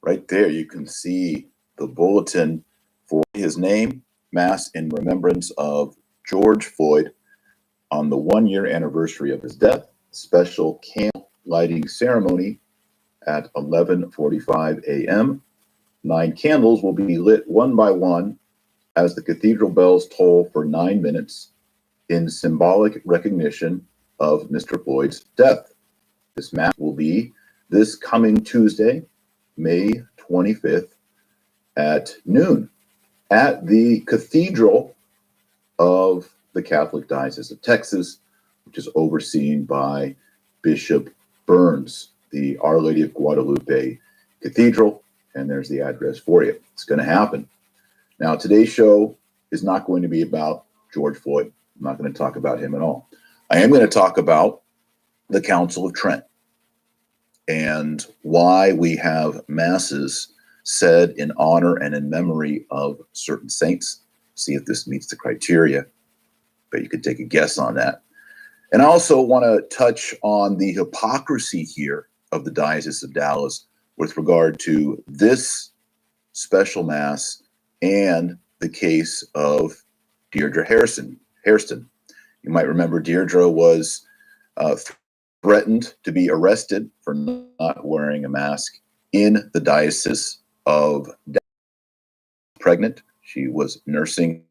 Right there, you can see the bulletin for his name, Mass in remembrance of George Floyd on the 1-year anniversary of his death, special candle lighting ceremony at 11:45 a.m. 9 candles will be lit one by one as the cathedral bells toll for 9 minutes in symbolic recognition of Mr. Floyd's death. This Mass will be this coming Tuesday, May 25th at noon at the Cathedral of the Catholic Diocese of Texas, which is overseen by Bishop Burns, the Our Lady of Guadalupe Cathedral, and there's the address for you. It's going to happen. Now, today's show is not going to be about George Floyd. I'm not going to talk about him at all. I am going to talk about the Council of Trent and why we have masses said in honor and in memory of certain saints. See if this meets the criteria, but you could take a guess on that. And I also want to touch on the hypocrisy here of the Diocese of Dallas with regard to this special Mass and the case of Deirdre Hairston. You might remember Deirdre was threatened to be arrested for not wearing a mask in the Diocese of Dallas. Pregnant, she was nursing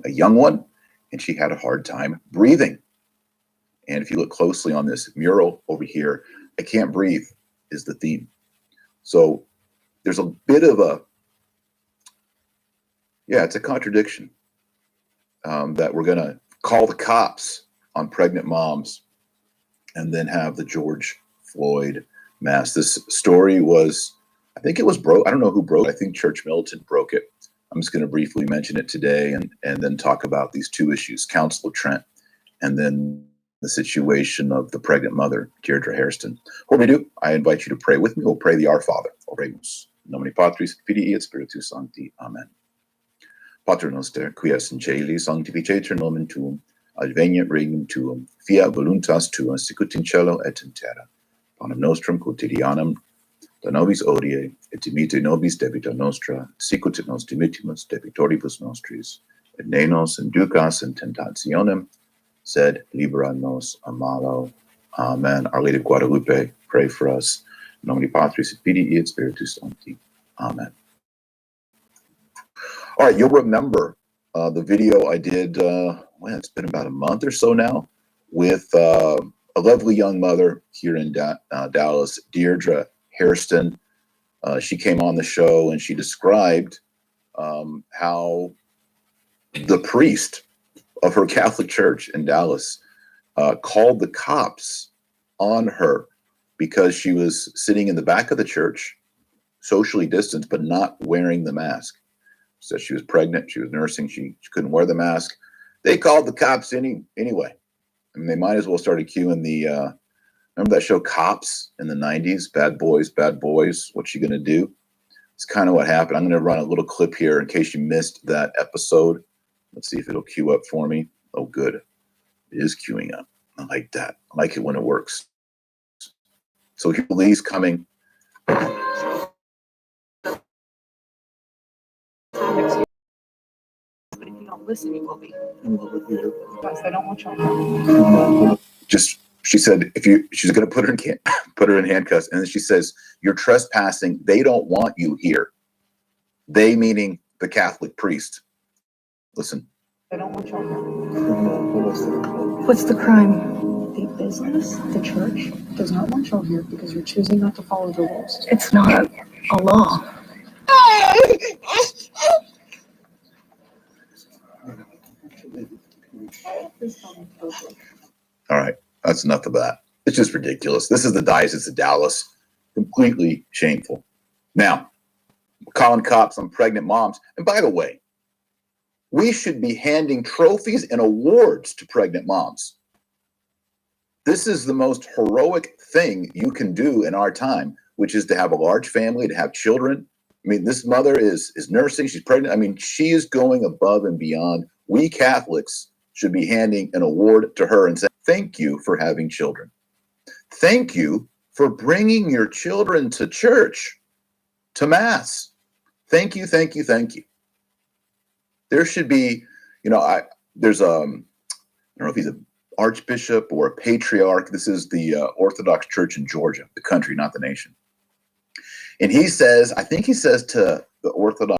a young one, and she had a hard time breathing. And if you look closely on this mural over here, I can't breathe is the theme. So there's a bit of it's a contradiction that we're going to call the cops on pregnant moms and then have the George Floyd Mass. This story was, I think it was broke. I don't know who broke it. I think Church Militant broke it. I'm just going to briefly mention it today and then talk about these two issues, Council of Trent, and then the situation of the pregnant mother, Deirdre Hairston. Before we do, I invite you to pray with me. We'll pray the Our Father. Oremus. Nomine Patris, Filii et Spiritus Sancti. Amen. Pater noster, qui es in caeli, sanctificetur nomen tuum, adveniat regnum tuum, fiat voluntas tua, sicut in cielo et in terra. Panem nostrum quotidianum da nobis odie, et dimitte nobis debita nostra, sicut et nos dimittimus debitoribus nostris, et ne nos inducas in tentationem, sed libera nos a malo. Amen. Our Lady of Guadalupe, pray for us. In nomine Patris et Filii et Spiritus Sancti. Amen. All right, you'll remember the video I did, it's been about a month or so now, with a lovely young mother here in Dallas, Deirdre Hairston. She came on the show and she described how the priest of her Catholic church in Dallas called the cops on her because she was sitting in the back of the church, socially distanced, but not wearing the mask. So she was pregnant, she was nursing, she couldn't wear the mask. They called the cops anyway. I mean, they might as well started cueing the, remember that show Cops in the 90s? Bad boys, what's she gonna do? It's kind of what happened. I'm gonna run a little clip here in case you missed that episode. Let's see if it'll queue up for me. Oh, good. It is queuing up. I like that. I like it when it works. So here Lee's coming. But if you don't listen, you will be. Because they don't want y'all. She said, she's going to put her in handcuffs, and then she says, "You're trespassing. They don't want you here." They meaning the Catholic priest. Listen. They don't want y'all here. What's the crime? The business, the church, does not want y'all here because you're choosing not to follow the rules. It's not a law. All right, that's enough of that. It's just ridiculous. This is the Diocese of Dallas. Completely shameful. Now, calling cops on pregnant moms. And by the way, we should be handing trophies and awards to pregnant moms. This is the most heroic thing you can do in our time, which is to have a large family, to have children. I mean, this mother is nursing, she's pregnant. I mean, she is going above and beyond. We Catholics should be handing an award to her and saying, thank you for having children. Thank you for bringing your children to church. to Mass. Thank you, thank you, thank you. There should be, there's I don't know if he's an archbishop or a patriarch. This is the Orthodox Church in Georgia, the country, not the nation. And he says, I think he says to the Orthodox